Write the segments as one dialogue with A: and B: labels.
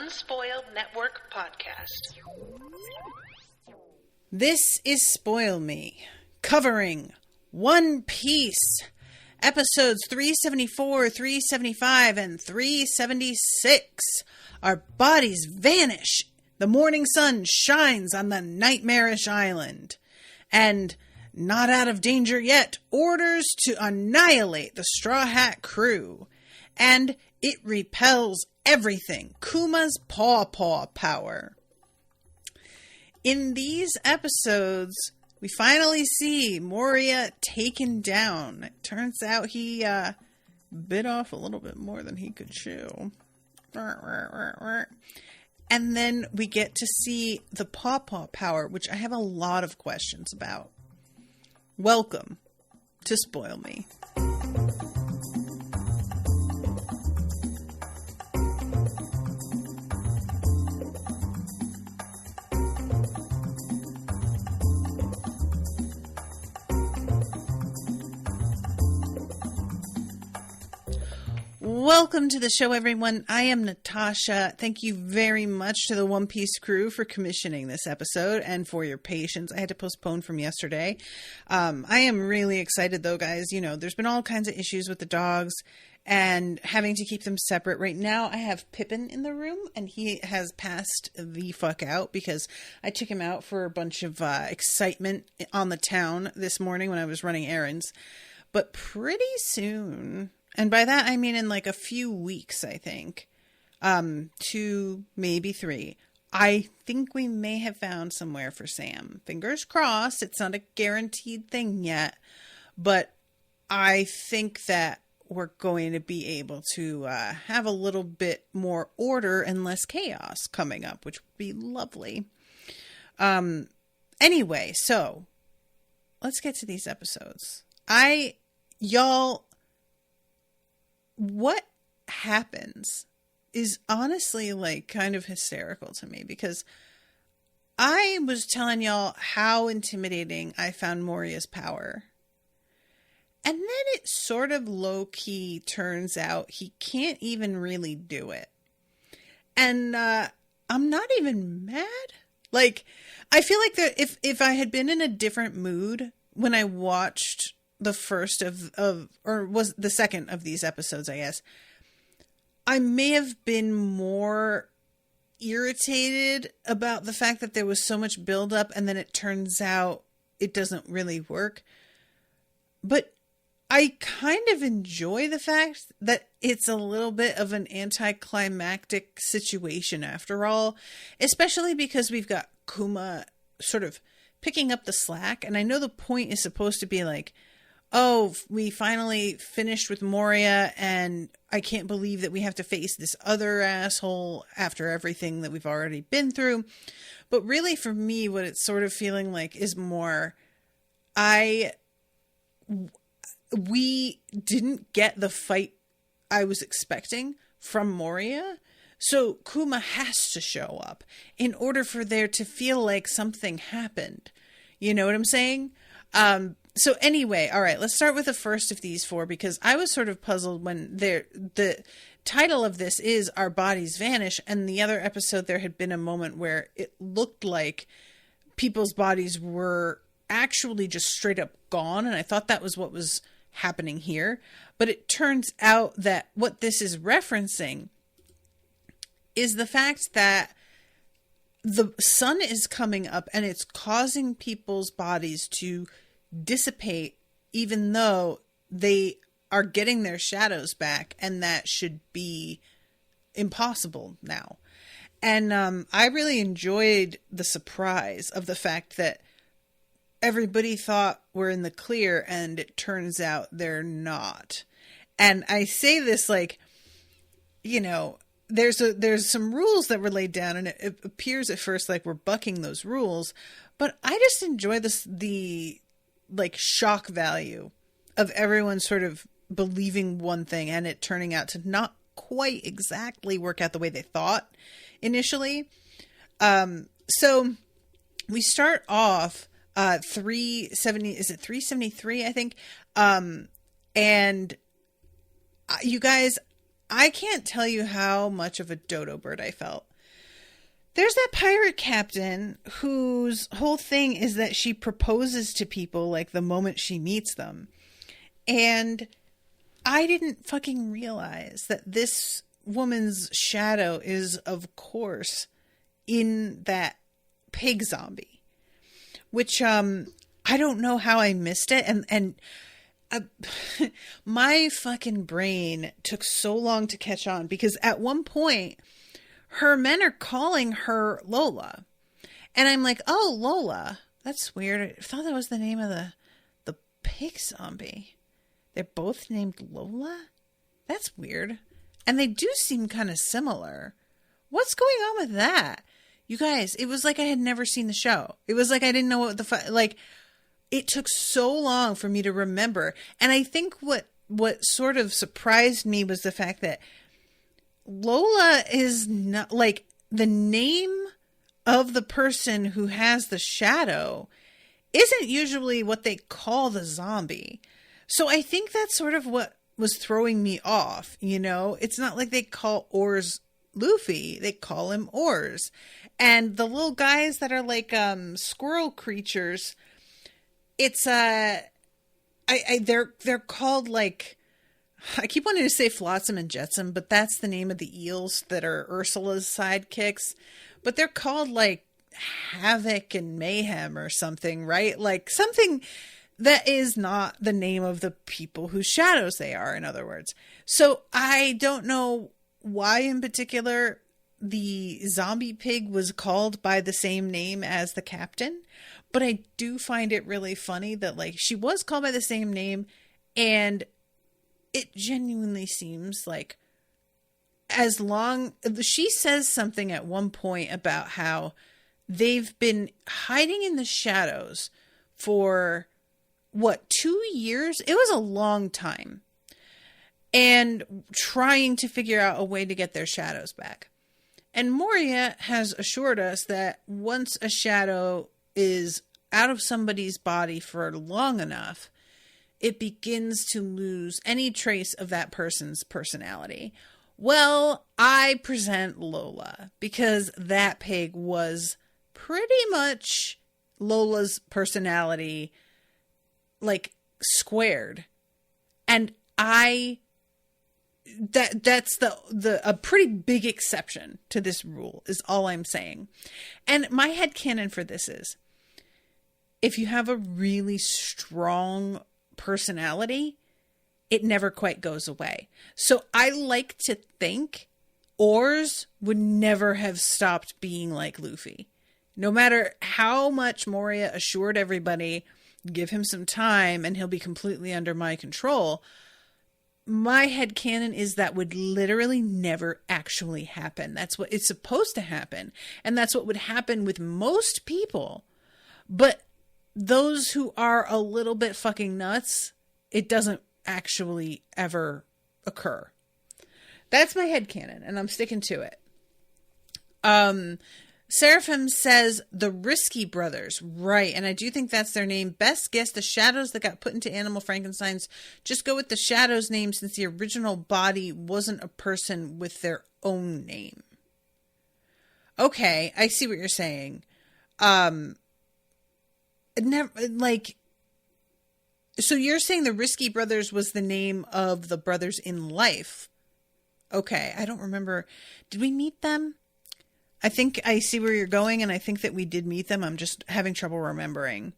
A: Unspoiled Network podcast.
B: This is Spoil Me, covering One Piece, episodes 374, 375, and 376. Our bodies vanish. The morning sun shines on the nightmarish island. And, not out of danger yet, orders to annihilate the Straw Hat crew. And it repels everything. Kuma's paw power. In these episodes, we finally see Moria taken down. It turns out he bit off a little bit more than he could chew. And then we get to see the paw power, which I have a lot of questions about. Welcome to Spoil Me. Welcome to the show, everyone. I am Natasha. Thank you very much to the One Piece crew for commissioning this episode and for your patience. I had to postpone from yesterday. I am really excited, though, guys. You know, there's been all kinds of issues with the dogs and having to keep them separate. Right now, I have Pippin in the room, and he has passed the fuck out because I took him out for a bunch of excitement on the town this morning when I was running errands. But pretty soon... And by that, I mean in like a few weeks, I think. 2, maybe 3. I think we may have found somewhere for Sam. Fingers crossed. It's not a guaranteed thing yet. But I think that we're going to be able to have a little bit more order and less chaos coming up, which would be lovely. Anyway, so let's get to these episodes. What happens is honestly like kind of hysterical to me because I was telling y'all how intimidating I found Moria's power. And then it sort of low-key turns out he can't even really do it. And I'm not even mad. Like, I feel like that if I had been in a different mood when I watched the first or was the second of these episodes, I guess, I may have been more irritated about the fact that there was so much buildup and then it turns out it doesn't really work. But I kind of enjoy the fact that it's a little bit of an anticlimactic situation after all, especially because we've got Kuma sort of picking up the slack. And I know the point is supposed to be like, oh, we finally finished with Moria, and I can't believe that we have to face this other asshole after everything that we've already been through. But really, for me, what it's sort of feeling like is more, we didn't get the fight I was expecting from Moria, so Kuma has to show up in order for there to feel like something happened. You know what I'm saying? So anyway, all right, let's start with the first of these 4 because I was sort of puzzled when the title of this is Our Bodies Vanish, and the other episode there had been a moment where it looked like people's bodies were actually just straight up gone, and I thought that was what was happening here. But it turns out that what this is referencing is the fact that the sun is coming up and it's causing people's bodies to dissipate even though they are getting their shadows back, and that should be impossible now. And I really enjoyed the surprise of the fact that everybody thought we're in the clear and it turns out they're not. And I say this like, you know, there's some rules that were laid down and it appears at first like we're bucking those rules, but I just enjoy the like shock value of everyone sort of believing one thing and it turning out to not quite exactly work out the way they thought initially. So we start off 370, is it 373, I think? And you guys, I can't tell you how much of a dodo bird I felt There's that pirate captain whose whole thing is that she proposes to people like the moment she meets them. And I didn't fucking realize that this woman's shadow is, of course, in that pig zombie. Which, I don't know how I missed it. And my fucking brain took so long to catch on because at one point her men are calling her Lola. And I'm like, oh, Lola. That's weird. I thought that was the name of the pig zombie. They're both named Lola? That's weird. And they do seem kind of similar. What's going on with that? You guys, it was like I had never seen the show. It was like I didn't know what the fuck... Like, it took so long for me to remember. And I think what sort of surprised me was the fact that Lola is not... Like, the name of the person who has the shadow isn't usually what they call the zombie. So I think that's sort of what was throwing me off, you know? It's not like they call Oars Luffy. They call him Oars. And the little guys that are like squirrel creatures, it's they're called like, I keep wanting to say Flotsam and Jetsam, but that's the name of the eels that are Ursula's sidekicks. But they're called like Havoc and Mayhem or something, right? Like something that is not the name of the people whose shadows they are, in other words. So I don't know why in particular the zombie pig was called by the same name as the captain, but I do find it really funny that like she was called by the same name, and it genuinely seems like as long... She says something at one point about how they've been hiding in the shadows for... 2 years? It was a long time. And trying to figure out a way to get their shadows back. And Moria has assured us that once a shadow is out of somebody's body for long enough, it begins to lose any trace of that person's personality. Well, I present Lola because that pig was pretty much Lola's personality, like squared. And that's a pretty big exception to this rule is all I'm saying. And my headcanon for this is, if you have a really strong personality, it never quite goes away. So I like to think Oars would never have stopped being like Luffy. No matter how much Moria assured everybody, give him some time and he'll be completely under my control, my headcanon is that would literally never actually happen. That's what it's supposed to happen. And that's what would happen with most people. But those who are a little bit fucking nuts, it doesn't actually ever occur. That's my headcanon, and I'm sticking to it. Seraphim says the Risky Brothers. Right, and I do think that's their name. Best guess, the shadows that got put into Animal Frankenstein's. Just go with the shadow's name since the original body wasn't a person with their own name. Okay, I see what you're saying. So you're saying the Risky Brothers was the name of the brothers in life. Okay, I don't remember. Did we meet them? I think I see where you're going, and I think that we did meet them. I'm just having trouble remembering.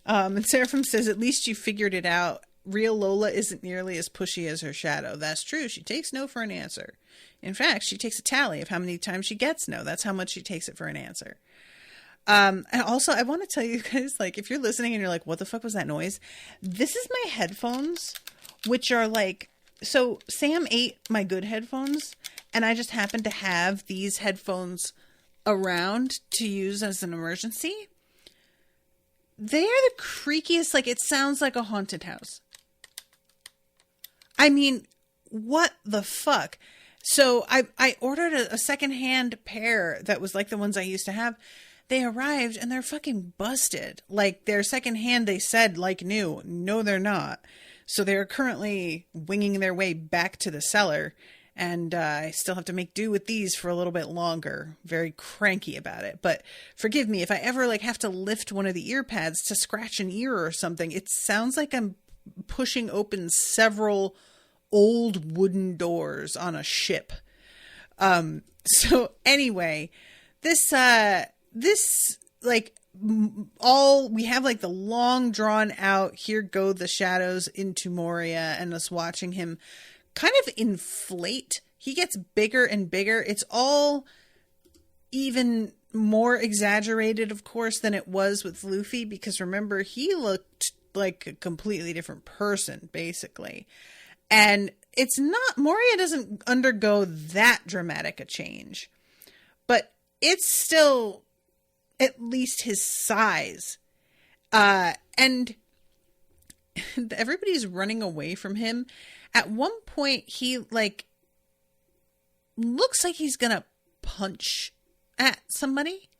B: And Seraphim says, at least you figured it out. Real Lola isn't nearly as pushy as her shadow. That's true. She takes no for an answer. In fact, she takes a tally of how many times she gets no. That's how much she takes it for an answer. And also, I want to tell you guys, like, if you're listening and you're like, what the fuck was that noise? This is my headphones, which are like, so Sam ate my good headphones, and I just happen to have these headphones around to use as an emergency. They are the creakiest, like, it sounds like a haunted house. I mean, what the fuck? So I ordered a secondhand pair that was like the ones I used to have. They arrived and they're fucking busted. Like, they're secondhand, they said, like new. No, they're not. So they're currently winging their way back to the cellar. And I still have to make do with these for a little bit longer. Very cranky about it. But forgive me if I ever like have to lift one of the ear pads to scratch an ear or something. It sounds like I'm pushing open several old wooden doors on a ship. So anyway, this like all we have like the long drawn out, here go the shadows into Moria, and us watching him kind of inflate. He gets bigger and bigger. It's all even more exaggerated, of course, than it was with Luffy, because remember, he looked like a completely different person, basically. And it's not, Moria doesn't undergo that dramatic a change, but it's still at least his size. And everybody's running away from him. At one point, he like looks like he's gonna punch at somebody,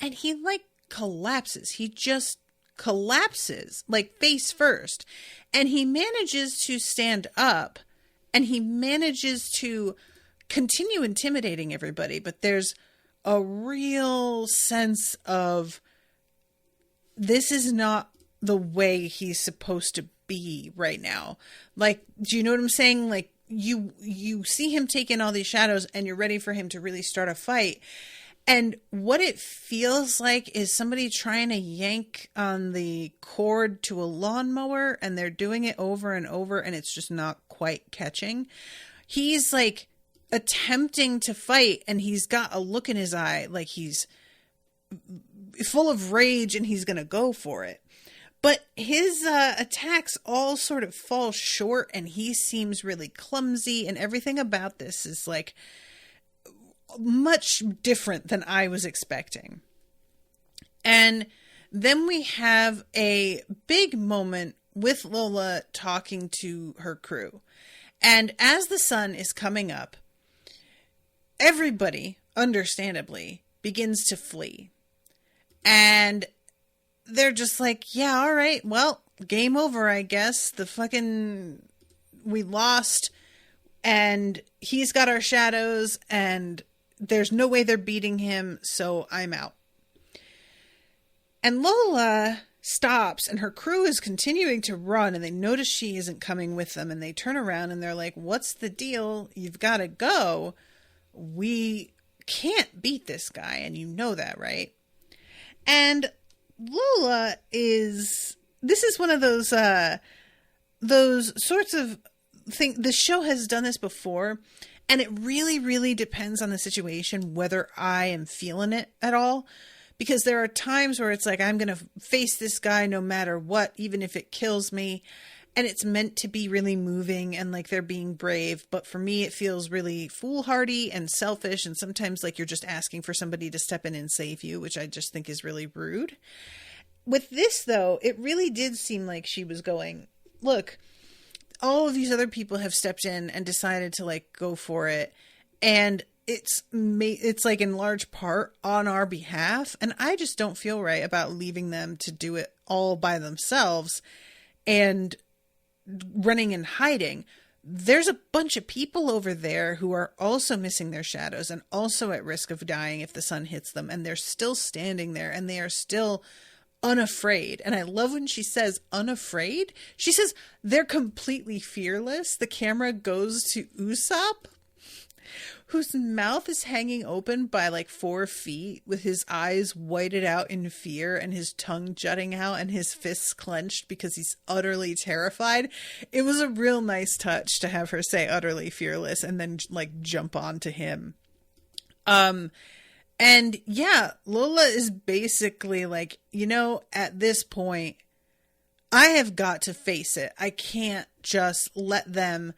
B: and he like collapses. He just collapses, like face first, and he manages to stand up, and he manages to continue intimidating everybody. But there's a real sense of this is not the way he's supposed to be right now. Like, do you know what I'm saying? Like, you see him take in all these shadows and you're ready for him to really start a fight. And what it feels like is somebody trying to yank on the cord to a lawnmower, and they're doing it over and over, and it's just not quite catching. He's like attempting to fight, and he's got a look in his eye like he's full of rage and he's going to go for it. But his attacks all sort of fall short, and he seems really clumsy, and everything about this is like much different than I was expecting. And then we have a big moment with Lola talking to her crew. And as the sun is coming up, everybody, understandably, begins to flee. And they're just like, yeah, all right, well, game over, I guess. We lost, and he's got our shadows, and there's no way they're beating him, so I'm out. And Lola stops, and her crew is continuing to run, and they notice she isn't coming with them, and they turn around, and they're like, what's the deal? You've got to go. We can't beat this guy, and you know that, right? And Lola this is one of those sorts of things. The show has done this before, and it really, really depends on the situation whether I am feeling it at all. Because there are times where it's like, I'm going to face this guy no matter what, even if it kills me. And it's meant to be really moving and like they're being brave. But for me, it feels really foolhardy and selfish. And sometimes like you're just asking for somebody to step in and save you, which I just think is really rude. With this, though, it really did seem like she was going, look, all of these other people have stepped in and decided to like go for it. And it's like in large part on our behalf. And I just don't feel right about leaving them to do it all by themselves and running and hiding. There's a bunch of people over there who are also missing their shadows and also at risk of dying if the sun hits them. And they're still standing there and they are still unafraid. And I love when she says unafraid. She says they're completely fearless. The camera goes to Usopp, whose mouth is hanging open by like 4 feet with his eyes whited out in fear and his tongue jutting out and his fists clenched because he's utterly terrified. It was a real nice touch to have her say utterly fearless and then like jump onto him. And yeah, Lola is basically like, at this point, I have got to face it. I can't just let them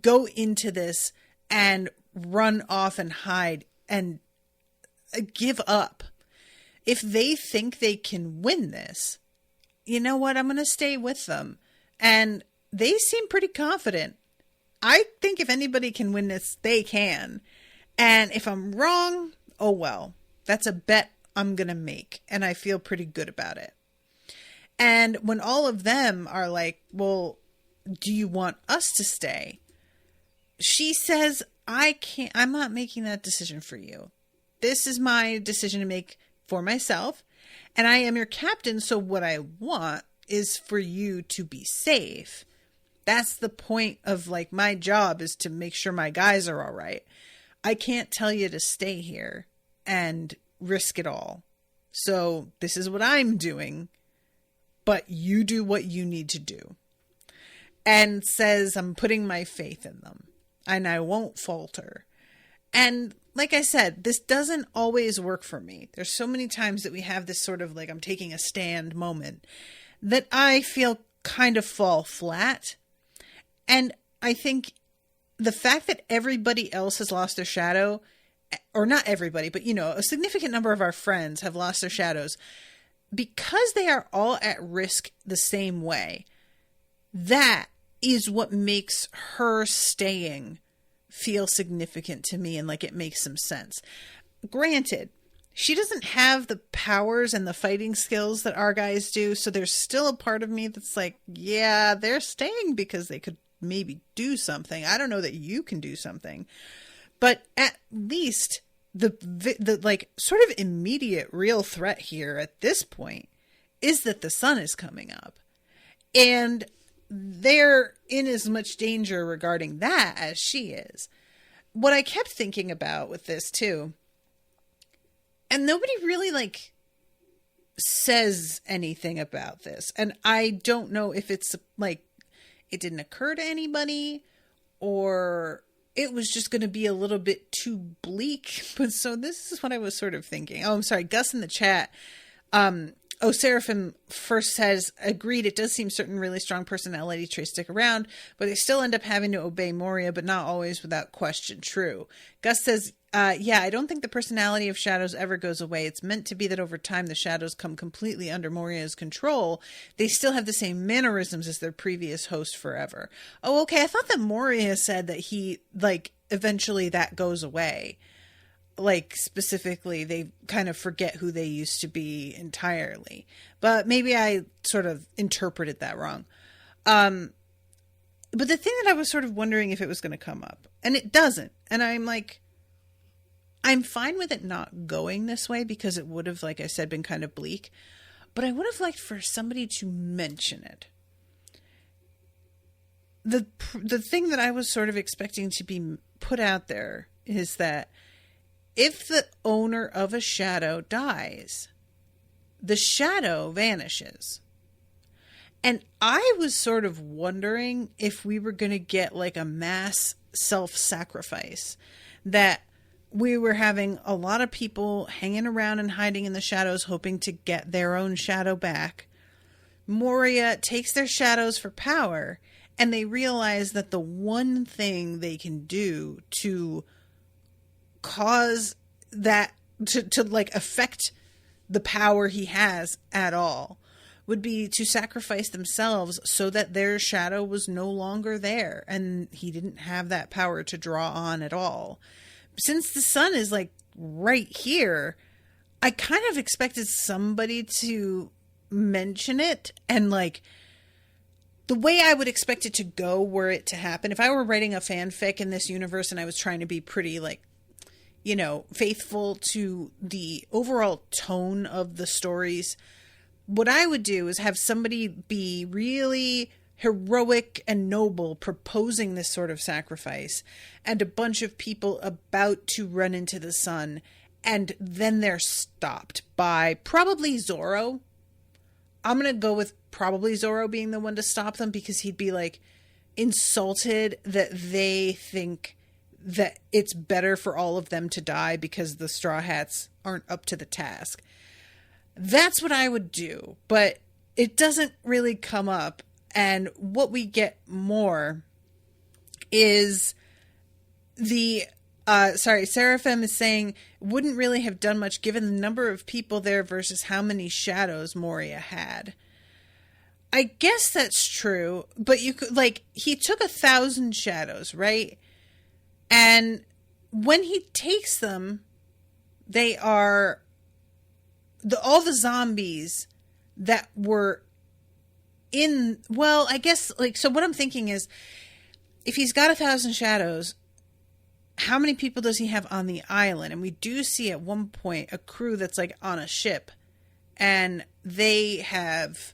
B: go into this and run off and hide and give up. If they think they can win this, you know what? I'm going to stay with them. And they seem pretty confident. I think if anybody can win this, they can. And if I'm wrong, oh well. That's a bet I'm going to make. And I feel pretty good about it. And when all of them are like, well, do you want us to stay? she says, I'm not making that decision for you. This is my decision to make for myself. And I am your captain. So what I want is for you to be safe. That's the point of like my job, is to make sure my guys are all right. I can't tell you to stay here and risk it all. So this is what I'm doing, but you do what you need to do. And says, I'm putting my faith in them and I won't falter. And like I said, this doesn't always work for me. There's so many times that we have this sort of like, I'm taking a stand moment that I feel kind of fall flat. And I think the fact that everybody else has lost their shadow, or not everybody, but, you know, a significant number of our friends have lost their shadows because they are all at risk the same way. That is what makes her staying feel significant to me and like it makes some sense. Granted, she doesn't have the powers and the fighting skills that our guys do, so there's still a part of me that's like, yeah, they're staying because they could maybe do something. I don't know that you can do something. But at least the like sort of immediate real threat here at this point is that the sun is coming up. And they're in as much danger regarding that as she is. What I kept thinking about with this too, and nobody really like says anything about this, and I don't know if it's like it didn't occur to anybody or it was just going to be a little bit too bleak. But so this is what I was sort of thinking. Oh, I'm sorry. Gus in the chat. Seraphim first says, agreed, it does seem certain really strong personality traits stick around, but they still end up having to obey Moria, but not always without question. True. Gus says, yeah, I don't think the personality of shadows ever goes away. It's meant to be that over time the shadows come completely under Moria's control. They still have the same mannerisms as their previous host forever. Oh, okay. I thought that Moria said that he, like, eventually that goes away. Like, specifically, they kind of forget who they used to be entirely. But maybe I sort of interpreted that wrong. But the thing that I was sort of wondering if it was going to come up, and it doesn't. And I'm like, I'm fine with it not going this way because it would have, like I said, been kind of bleak. But I would have liked for somebody to mention it. The thing that I was sort of expecting to be put out there is that if the owner of a shadow dies, the shadow vanishes. And I was sort of wondering if we were going to get like a mass self-sacrifice, that we were having a lot of people hanging around and hiding in the shadows hoping to get their own shadow back. Moria takes their shadows for power, and they realize that the one thing they can do to cause that to like affect the power he has at all would be to sacrifice themselves so that their shadow was no longer there and he didn't have that power to draw on at all. Since the sun is like right here, I kind of expected somebody to mention it, and like the way I would expect it to go were it to happen. If I were writing a fanfic in this universe and I was trying to be pretty like, you know, faithful to the overall tone of the stories, what I would do is have somebody be really heroic and noble proposing this sort of sacrifice, and a bunch of people about to run into the sun, and then they're stopped by probably Zorro. I'm going to go with probably Zorro being the one to stop them, because he'd be like insulted that they think that it's better for all of them to die because the Straw Hats aren't up to the task. That's what I would do, but it doesn't really come up. And what we get more is Seraphim is saying, wouldn't really have done much given the number of people there versus how many shadows Moria had. I guess that's true, but you could, like, he took 1,000 shadows, right? And when he takes them, they are all the zombies that were in, well, I guess, like, so what I'm thinking is, if he's got 1,000 shadows, how many people does he have on the island? And we do see at one point a crew that's like on a ship, and they have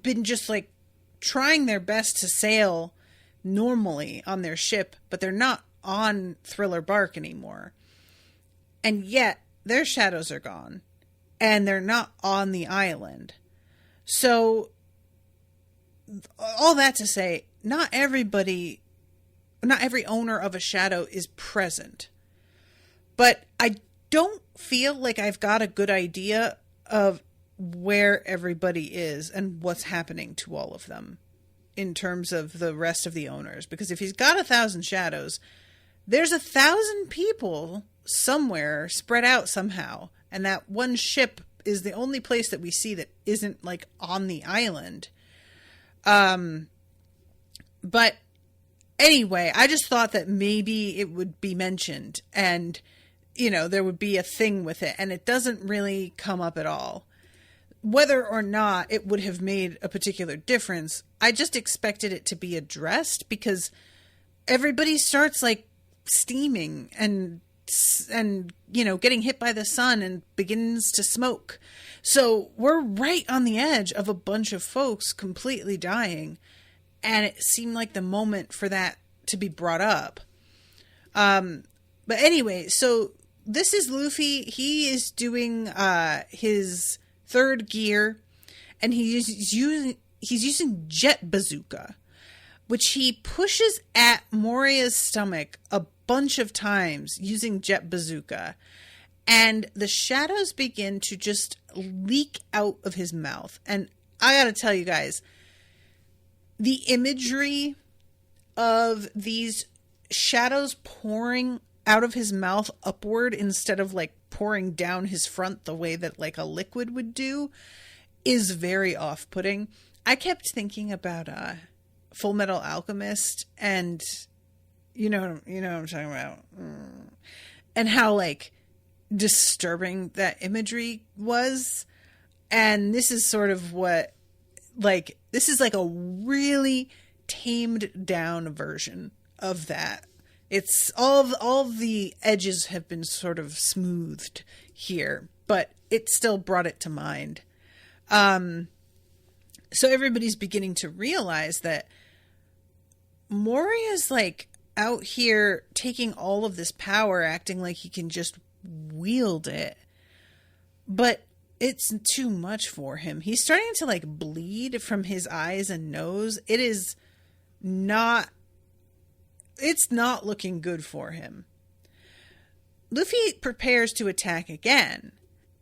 B: been just like trying their best to sail normally on their ship, but they're not on Thriller Bark anymore. And yet their shadows are gone and they're not on the island. So all that to say, not every owner of a shadow is present. But I don't feel like I've got a good idea of where everybody is and what's happening to all of them in terms of the rest of the owners. Because if he's got 1,000 shadows, there's 1,000 people somewhere spread out somehow. And that one ship is the only place that we see that isn't like on the island. But anyway, I just thought that maybe it would be mentioned and, you know, there would be a thing with it, and it doesn't really come up at all. Whether or not it would have made a particular difference, I just expected it to be addressed because everybody starts like steaming and you know, getting hit by the sun and begins to smoke. So we're right on the edge of a bunch of folks completely dying. And it seemed like the moment for that to be brought up. But anyway, so this is Luffy. He is doing his third gear, and he's using Jet Bazooka, which he pushes at Moria's stomach a bunch of times using Jet Bazooka. And the shadows begin to just leak out of his mouth. And I gotta tell you guys, the imagery of these shadows pouring out of his mouth upward instead of like pouring down his front the way that like a liquid would do is very off-putting. I kept thinking about Full Metal Alchemist, and you know what I'm talking about, and how like disturbing that imagery was. And this is sort of what, like, this is like a really tamed down version of that. It's all the edges have been sort of smoothed here, but it still brought it to mind. So everybody's beginning to realize that Moria's like out here taking all of this power, acting like he can just wield it. But it's too much for him. He's starting to like bleed from his eyes and nose. It's not looking good for him. Luffy prepares to attack again,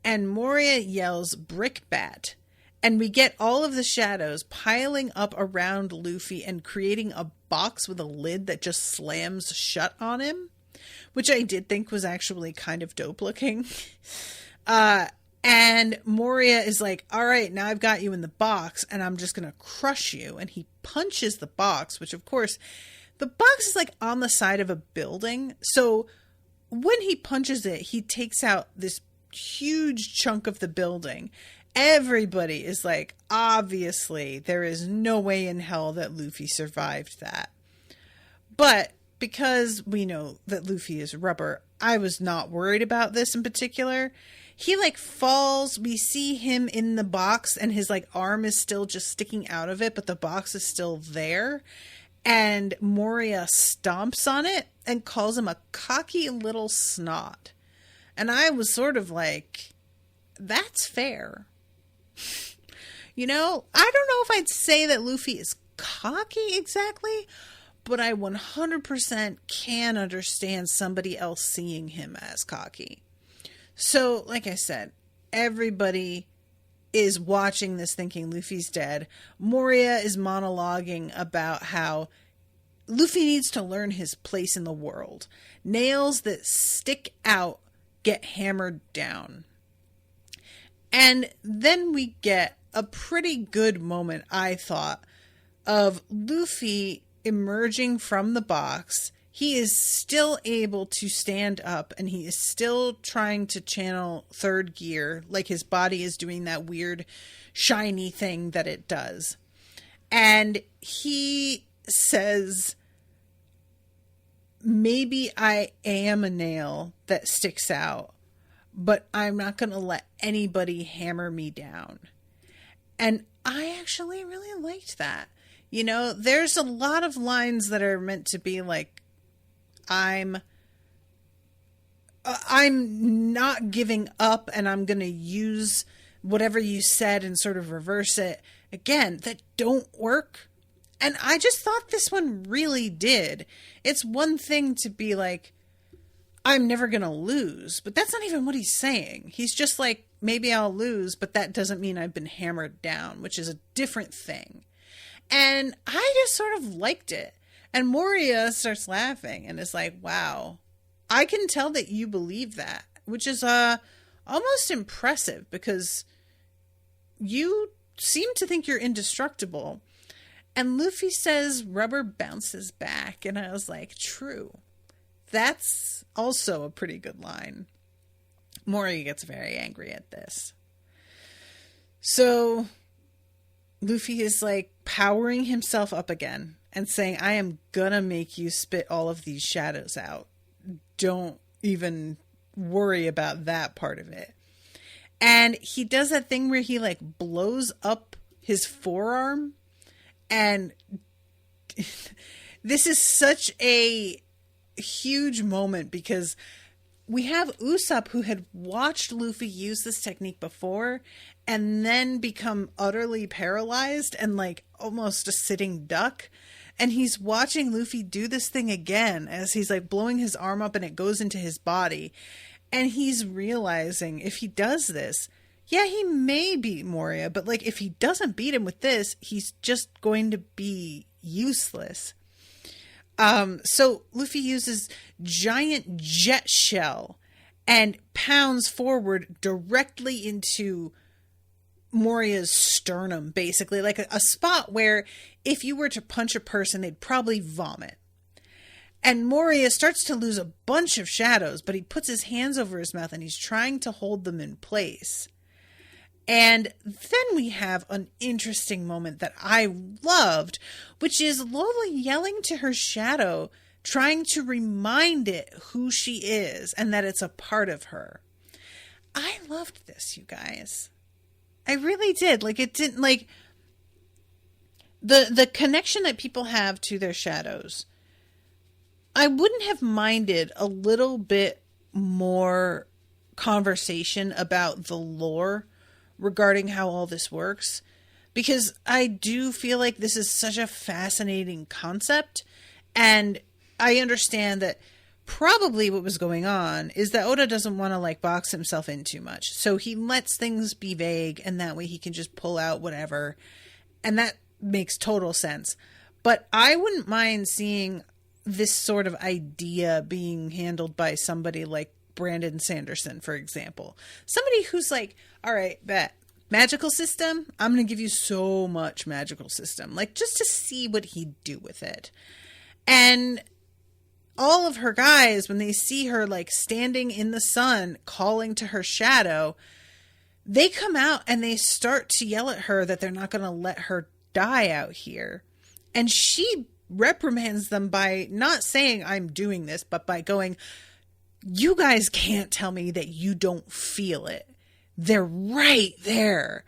B: and Moria yells "Brickbat," and we get all of the shadows piling up around Luffy and creating a box with a lid that just slams shut on him, which I did think was actually kind of dope looking. And Moria is like, all right, now I've got you in the box and I'm just going to crush you. And he punches the box, which of course, the box is like on the side of a building. So when he punches it, he takes out this huge chunk of the building. Everybody is like, obviously, there is no way in hell that Luffy survived that. But because we know that Luffy is rubber, I was not worried about this in particular. He like falls, we see him in the box and his like arm is still just sticking out of it, but the box is still there. And Moria stomps on it and calls him a cocky little snot. And I was sort of like, that's fair. You know, I don't know if I'd say that Luffy is cocky exactly, but I 100% can understand somebody else seeing him as cocky. So, like I said, everybody is watching this thinking Luffy's dead. Moria is monologuing about how Luffy needs to learn his place in the world. Nails that stick out get hammered down. And then we get a pretty good moment, I thought, of Luffy emerging from the box. He is still able to stand up and he is still trying to channel third gear, like his body is doing that weird shiny thing that it does. And he says, maybe I am a nail that sticks out, but I'm not going to let anybody hammer me down. And I actually really liked that. You know, there's a lot of lines that are meant to be like, I'm not giving up and I'm going to use whatever you said and sort of reverse it. Again, that don't work. And I just thought this one really did. It's one thing to be like, I'm never going to lose, but that's not even what he's saying. He's just like, maybe I'll lose, but that doesn't mean I've been hammered down, which is a different thing. And I just sort of liked it. And Moria starts laughing and is like, wow, I can tell that you believe that, which is almost impressive because you seem to think you're indestructible. And Luffy says rubber bounces back. And I was like, true. That's also a pretty good line. Moria gets very angry at this. So Luffy is like powering himself up again and saying, I am gonna make you spit all of these shadows out. Don't even worry about that part of it. And he does that thing where he like blows up his forearm. And this is such a huge moment because we have Usopp who had watched Luffy use this technique before and then become utterly paralyzed and like almost a sitting duck. And he's watching Luffy do this thing again as he's like blowing his arm up and it goes into his body. And he's realizing if he does this, yeah, he may beat Moria, but like if he doesn't beat him with this, he's just going to be useless. So Luffy uses giant jet shell and pounds forward directly into Moria's sternum, basically like a spot where if you were to punch a person, they'd probably vomit. And Moria starts to lose a bunch of shadows, but he puts his hands over his mouth and he's trying to hold them in place. And then we have an interesting moment that I loved, which is Lola yelling to her shadow, trying to remind it who she is and that it's a part of her. I loved this, you guys. I really did. Like, it didn't, like, the connection that people have to their shadows. I wouldn't have minded a little bit more conversation about the lore regarding how all this works, because I do feel like this is such a fascinating concept, and I understand that probably what was going on is that Oda doesn't want to like box himself in too much, so he lets things be vague, and that way he can just pull out whatever, and that makes total sense. But I wouldn't mind seeing this sort of idea being handled by somebody like Brandon Sanderson, for example. Somebody who's like, all right, bet. Magical system, I'm going to give you so much magical system. Like, just to see what he'd do with it. And all of her guys, when they see her, like, standing in the sun, calling to her shadow, they come out and they start to yell at her that they're not going to let her die out here. And she reprimands them by not saying, I'm doing this, but by going, you guys can't tell me that you don't feel it. They're right there.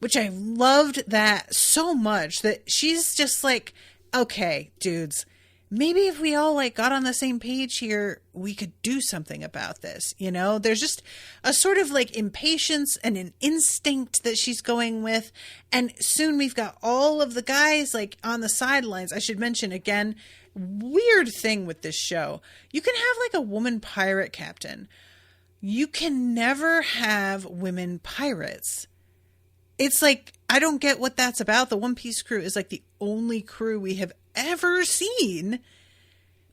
B: Which I loved that so much that she's just like, okay, dudes, maybe if we all like got on the same page here, we could do something about this. You know, there's just a sort of like impatience and an instinct that she's going with. And soon we've got all of the guys like on the sidelines. I should mention again, weird thing with this show. You can have like a woman pirate captain. You can never have women pirates. It's like, I don't get what that's about. The One Piece crew is like the only crew we have ever seen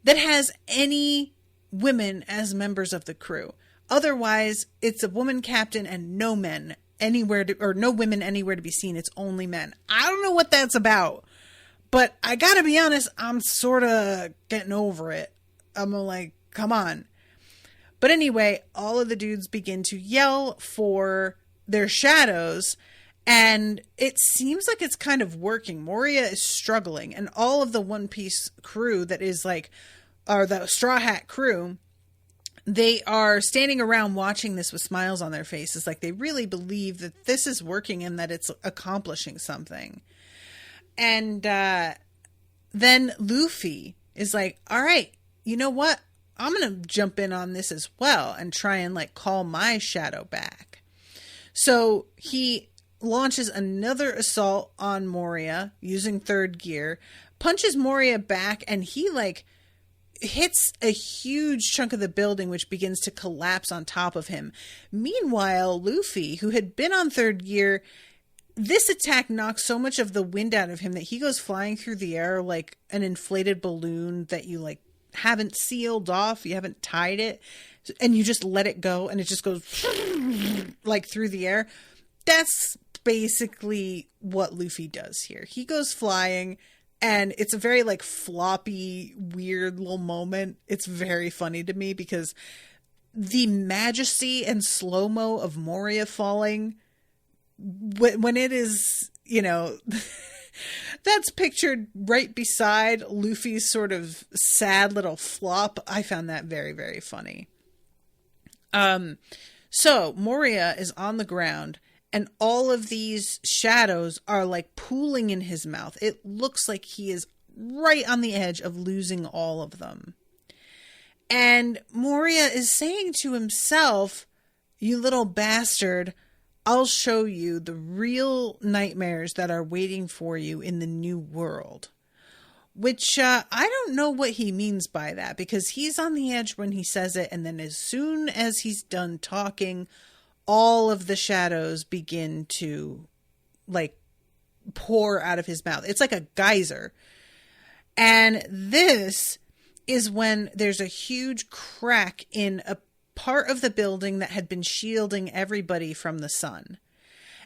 B: that has any women as members of the crew. Otherwise, it's a woman captain and no men anywhere to, or no women anywhere to be seen. It's only men. I don't know what that's about, but I gotta be honest, I'm sort of getting over it. I'm like, come on. But anyway, all of the dudes begin to yell for their shadows, and it seems like it's kind of working. Moria is struggling, and all of the One Piece crew that is like or the Straw Hat crew, they are standing around watching this with smiles on their faces. Like they really believe that this is working and that it's accomplishing something. And then Luffy is like, all right, you know what? I'm going to jump in on this as well and try and like call my shadow back. So he launches another assault on Moria using third gear, punches Moria back, and he like hits a huge chunk of the building, which begins to collapse on top of him. Meanwhile, Luffy, who had been on third gear, this attack knocks so much of the wind out of him that he goes flying through the air like an inflated balloon that you like haven't sealed off, you haven't tied it, and you just let it go and it just goes like through the air. That's basically what Luffy does here. He goes flying and it's a very like floppy, weird little moment. It's very funny to me because the majesty and slow-mo of Moria falling, when it is, you know, that's pictured right beside Luffy's sort of sad little flop. I found that very, very funny. So Moria is on the ground and all of these shadows are like pooling in his mouth. It looks like he is right on the edge of losing all of them. And Moria is saying to himself, you little bastard, I'll show you the real nightmares that are waiting for you in the new world. Which I don't know what he means by that, because he's on the edge when he says it, and then as soon as he's done talking, all of the shadows begin to like pour out of his mouth. It's like a geyser. And this is when there's a huge crack in a part of the building that had been shielding everybody from the sun.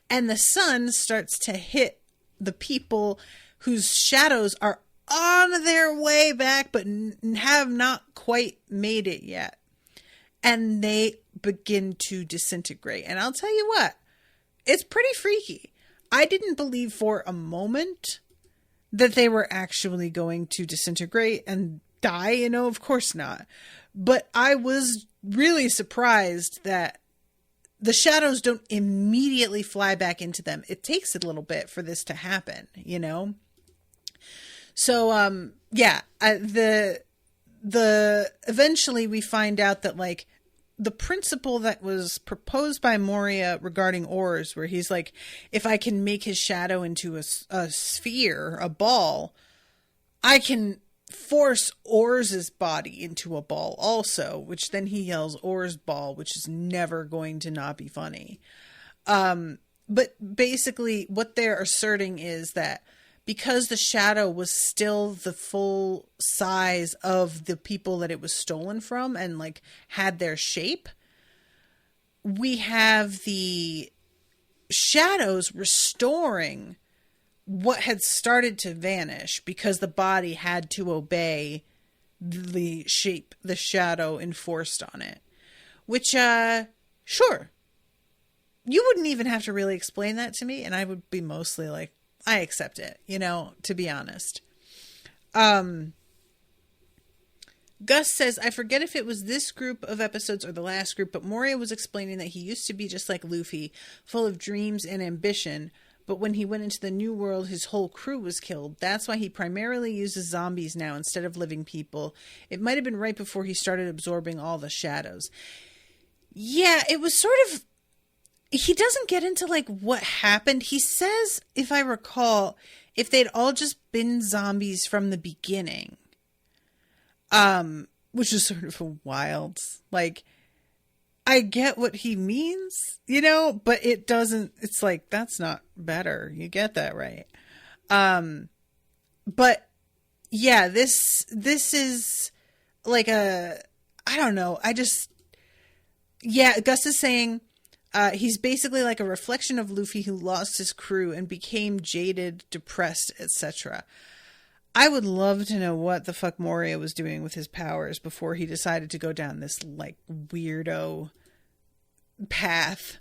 B: And the sun starts to hit the people whose shadows are on their way back but have not quite made it yet. And they begin to disintegrate. And I'll tell you what, it's pretty freaky. I didn't believe for a moment that they were actually going to disintegrate and die, you know, of course not. But I was really surprised that the shadows don't immediately fly back into them. It takes a little bit for this to happen, you know? So, eventually we find out that like the principle that was proposed by Moria regarding ores, where he's like, if I can make his shadow into a sphere, a ball, I can force Oars's body into a ball also, which then he yells Oars ball, which is never going to not be funny. But basically what they're asserting is that because the shadow was still the full size of the people that it was stolen from and like had their shape, we have the shadows restoring what had started to vanish because the body had to obey the shape the shadow enforced on it. Which, sure. You wouldn't even have to really explain that to me, and I would be mostly like, I accept it, you know, to be honest. Gus says, I forget if it was this group of episodes or the last group, but Moria was explaining that he used to be just like Luffy, full of dreams and ambition, but when he went into the new world, his whole crew was killed. That's why he primarily uses zombies now instead of living people. It might have been right before he started absorbing all the shadows. Yeah, it was sort of... He doesn't get into like what happened. He says, if I recall, if they'd all just been zombies from the beginning, which is sort of wild. Like, I get what he means, you know, but it doesn't, it's like, that's not better. You get that right. But yeah, this is like I don't know. Gus is saying, he's basically like a reflection of Luffy who lost his crew and became jaded, depressed, etc. I would love to know what the fuck Moria was doing with his powers before he decided to go down this like weirdo path.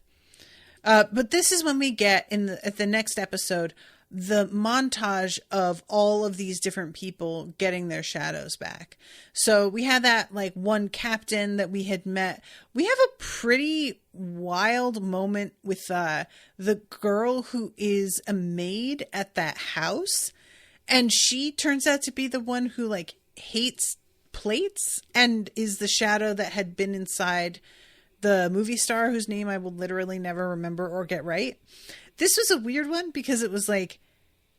B: But this is when we get at the next episode, the montage of all of these different people getting their shadows back. So we had that like one captain that we had met. We have a pretty wild moment with the girl who is a maid at that house. And she turns out to be the one who like hates plates and is the shadow that had been inside the movie star whose name I will literally never remember or get right. This was a weird one because it was like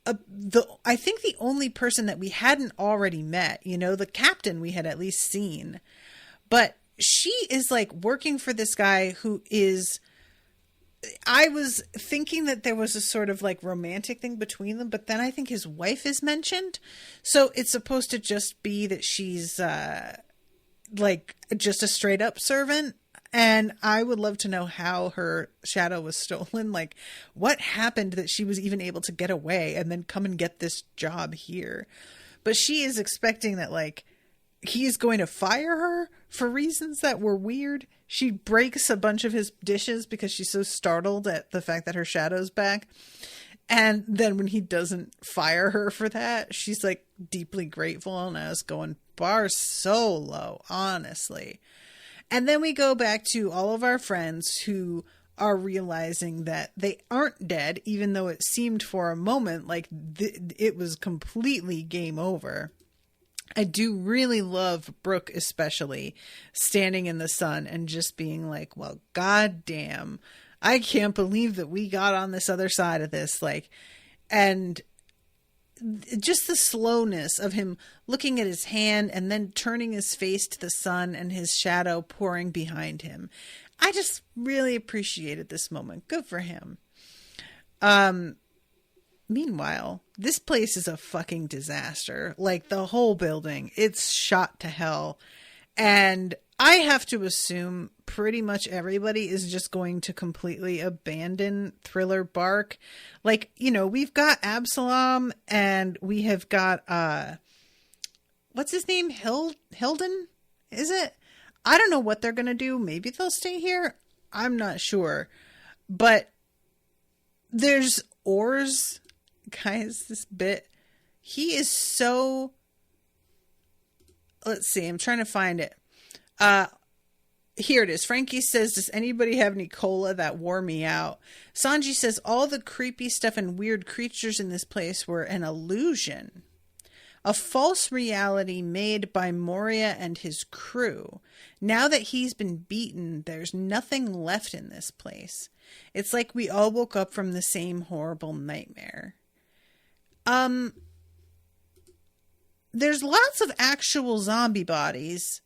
B: I think the only person that we hadn't already met, you know, the captain we had at least seen, but she is like working for this guy who is, I was thinking that there was a sort of like romantic thing between them, but then I think his wife is mentioned. So it's supposed to just be that she's like just a straight up servant. And I would love to know how her shadow was stolen. Like, what happened that she was even able to get away and then come and get this job here? But she is expecting that, like, he's going to fire her for reasons that were weird. She breaks a bunch of his dishes because she's so startled at the fact that her shadow's back. And then when he doesn't fire her for that, she's, like, deeply grateful. And I was going, bar so low, honestly. And then we go back to all of our friends who are realizing that they aren't dead, even though it seemed for a moment like it was completely game over. I do really love Brooke, especially standing in the sun and just being like, well, goddamn, I can't believe that we got on this other side of this. Like, and just the slowness of him looking at his hand and then turning his face to the sun and his shadow pouring behind him. I just really appreciated this moment. Good for him. Meanwhile, this place is a fucking disaster. Like the whole building, it's shot to hell. And I have to assume pretty much everybody is just going to completely abandon Thriller Bark. Like, you know, we've got Absalom and we have got, what's his name? Hilden? Is it? I don't know what they're going to do. Maybe they'll stay here. I'm not sure. But there's Oars. Guys, this bit, he is so, let's see, I'm trying to find it. Here it is. Frankie says, does anybody have any cola? That wore me out. Sanji says, all the creepy stuff and weird creatures in this place were an illusion. A false reality made by Moria and his crew. Now that he's been beaten, there's nothing left in this place. It's like we all woke up from the same horrible nightmare. There's lots of actual zombie bodies.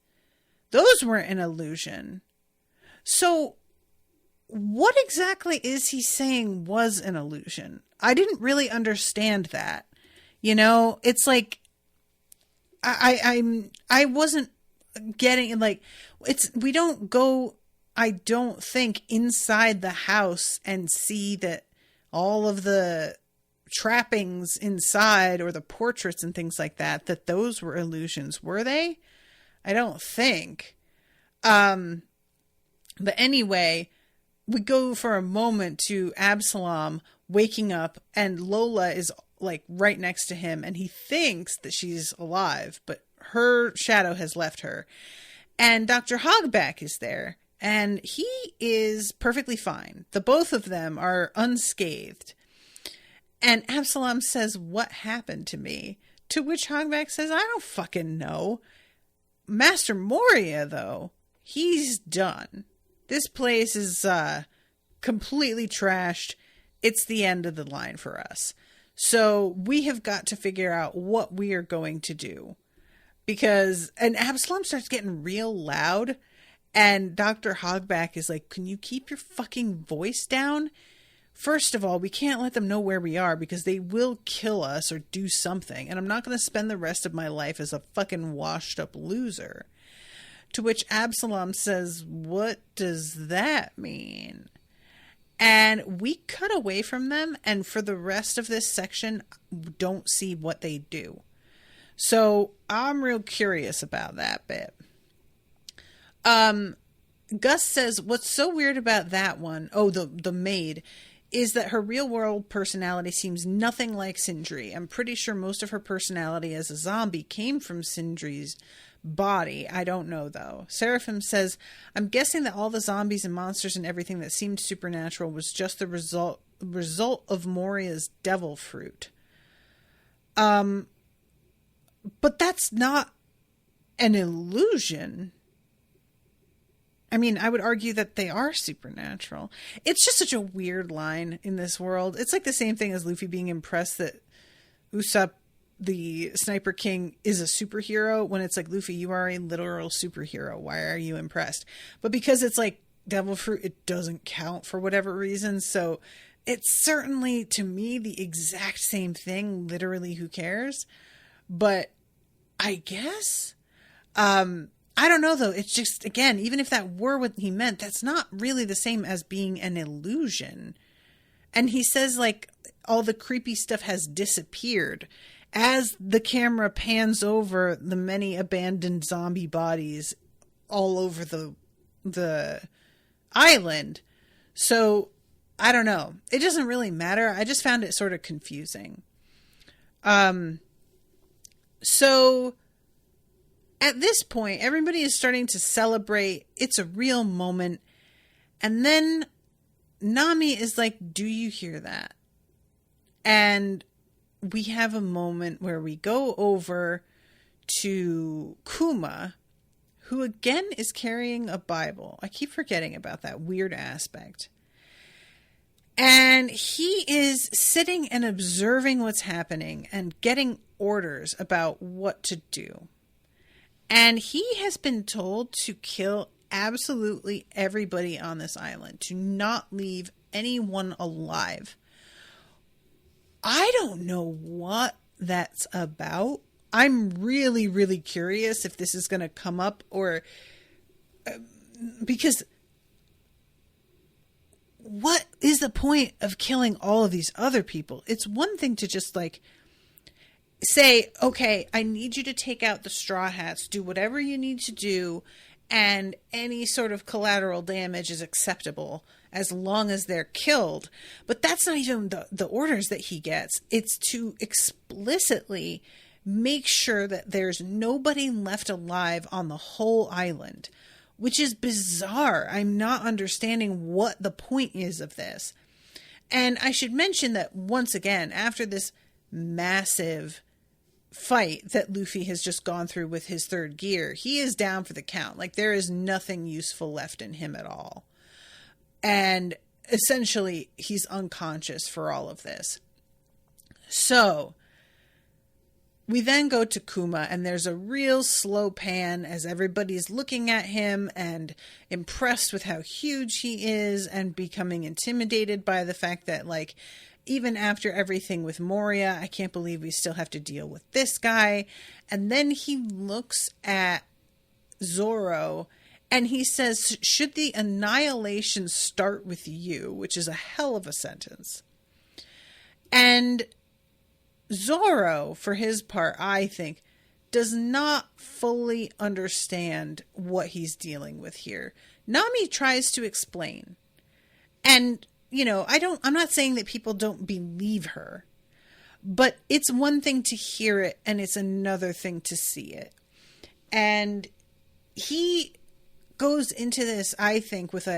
B: Those weren't an illusion. So what exactly is he saying was an illusion? I didn't really understand that. You know, it's like I wasn't getting, like, we don't go, I don't think, inside the house and see that all of the trappings inside or the portraits and things like that those were illusions, were they? I don't think. But anyway, we go for a moment to Absalom waking up and Lola is like right next to him and he thinks that she's alive, but her shadow has left her. And Dr. Hogback is there and he is perfectly fine. The both of them are unscathed. And Absalom says, what happened to me? To which Hogback says, I don't fucking know. Master Moria, though, he's done. This place is completely trashed. It's the end of the line for us. So we have got to figure out what we are going to do. And Absalom starts getting real loud. And Dr. Hogback is like, can you keep your fucking voice down? First of all, we can't let them know where we are because they will kill us or do something. And I'm not going to spend the rest of my life as a fucking washed up loser. To which Absalom says, what does that mean? And we cut away from them. And for the rest of this section, don't see what they do. So I'm real curious about that bit. Gus says, what's so weird about that one? Oh, the maid. is that her real world personality seems nothing like Sindri. I'm pretty sure most of her personality as a zombie came from Sindri's body. I don't know though. Seraphim says, I'm guessing that all the zombies and monsters and everything that seemed supernatural was just the result of Moria's devil fruit. But that's not an illusion. I mean, I would argue that they are supernatural. It's just such a weird line in this world. It's like the same thing as Luffy being impressed that Usopp, the Sniper King, is a superhero, when it's like, Luffy, you are a literal superhero. Why are you impressed? But because it's like devil fruit, it doesn't count for whatever reason. So it's certainly, to me, the exact same thing. Literally, who cares? But I guess, I don't know though. It's just, again, even if that were what he meant, that's not really the same as being an illusion. And he says like all the creepy stuff has disappeared as the camera pans over the many abandoned zombie bodies all over the island. So I don't know. It doesn't really matter. I just found it sort of confusing. So at this point, everybody is starting to celebrate. It's a real moment. And then Nami is like, do you hear that? And we have a moment where we go over to Kuma, who again is carrying a Bible. I keep forgetting about that weird aspect. And he is sitting and observing what's happening and getting orders about what to do. And he has been told to kill absolutely everybody on this island, to not leave anyone alive. I don't know what that's about. I'm really, really curious if this is going to come up, or because what is the point of killing all of these other people? It's one thing to just like say, okay, I need you to take out the Straw Hats, do whatever you need to do, and any sort of collateral damage is acceptable as long as they're killed. But that's not even the orders that he gets. It's to explicitly make sure that there's nobody left alive on the whole island, which is bizarre. I'm not understanding what the point is of this. And I should mention that once again, after this massive fight that Luffy has just gone through with his third gear, he is down for the count. Like, there is nothing useful left in him at all. And essentially, he's unconscious for all of this. So we then go to Kuma, and there's a real slow pan as everybody's looking at him and impressed with how huge he is and becoming intimidated by the fact that, like, even after everything with Moria, I can't believe we still have to deal with this guy. And then he looks at Zoro and he says, should the annihilation start with you? Which is a hell of a sentence. And Zoro, for his part, I think, does not fully understand what he's dealing with here. Nami tries to explain. And, you know, I'm not saying that people don't believe her, but it's one thing to hear it and it's another thing to see it. And he goes into this, I think, with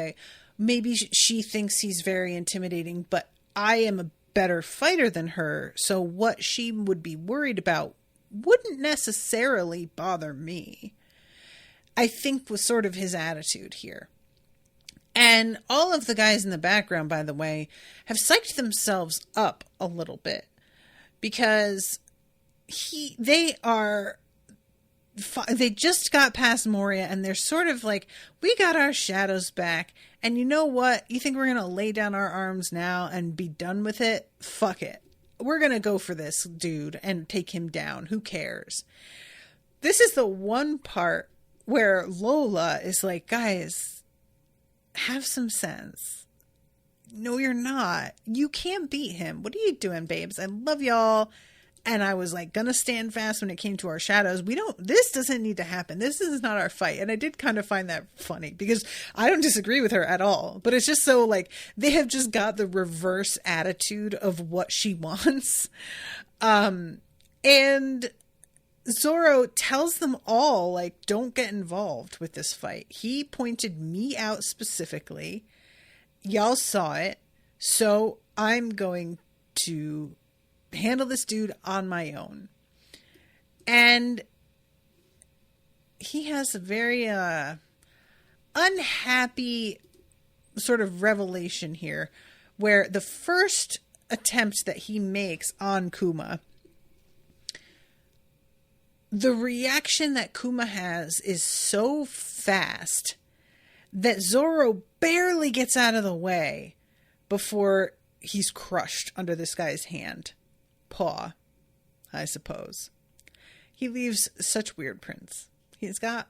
B: maybe she thinks he's very intimidating, but I am a better fighter than her, so what she would be worried about wouldn't necessarily bother me, I think, was sort of his attitude here. And all of the guys in the background, by the way, have psyched themselves up a little bit, because they just got past Moria and they're sort of like, we got our shadows back. And you know what? You think we're going to lay down our arms now and be done with it? Fuck it. We're going to go for this dude and take him down. Who cares? This is the one part where Lola is like, guys, have some sense. No, you're not. You can't beat him. What are you doing, babes? I love y'all. And I was like, gonna stand fast when it came to our shadows. This doesn't need to happen. This is not our fight. And I did kind of find that funny because I don't disagree with her at all. But it's just so like, they have just got the reverse attitude of what she wants. And Zoro tells them all, like, don't get involved with this fight. He pointed me out specifically. Y'all saw it. So I'm going to handle this dude on my own. And he has a very unhappy sort of revelation here, where the first attempt that he makes on Kuma, the reaction that Kuma has is so fast that Zoro barely gets out of the way before he's crushed under this guy's paw, I suppose. He leaves such weird prints. He's got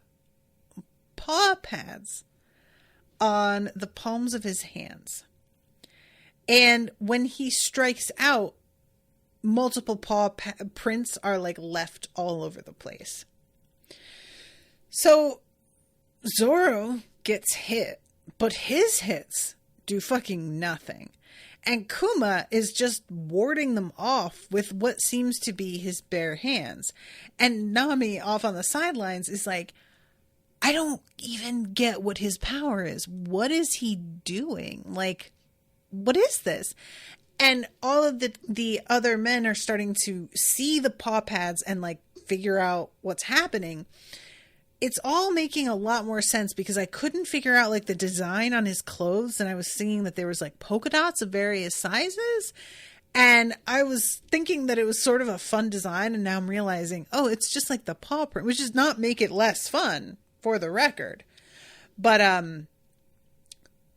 B: paw pads on the palms of his hands. And when he strikes out, multiple prints are like left all over the place. So Zoro gets hit, but his hits do fucking nothing. And Kuma is just warding them off with what seems to be his bare hands. And Nami off on the sidelines is like, I don't even get what his power is. What is he doing? Like, what is this? And all of the other men are starting to see the paw pads and like figure out what's happening. It's all making a lot more sense because I couldn't figure out like the design on his clothes, and I was seeing that there was like polka dots of various sizes, and I was thinking that it was sort of a fun design, and now I'm realizing, oh, it's just like the paw print, which does not make it less fun, for the record. But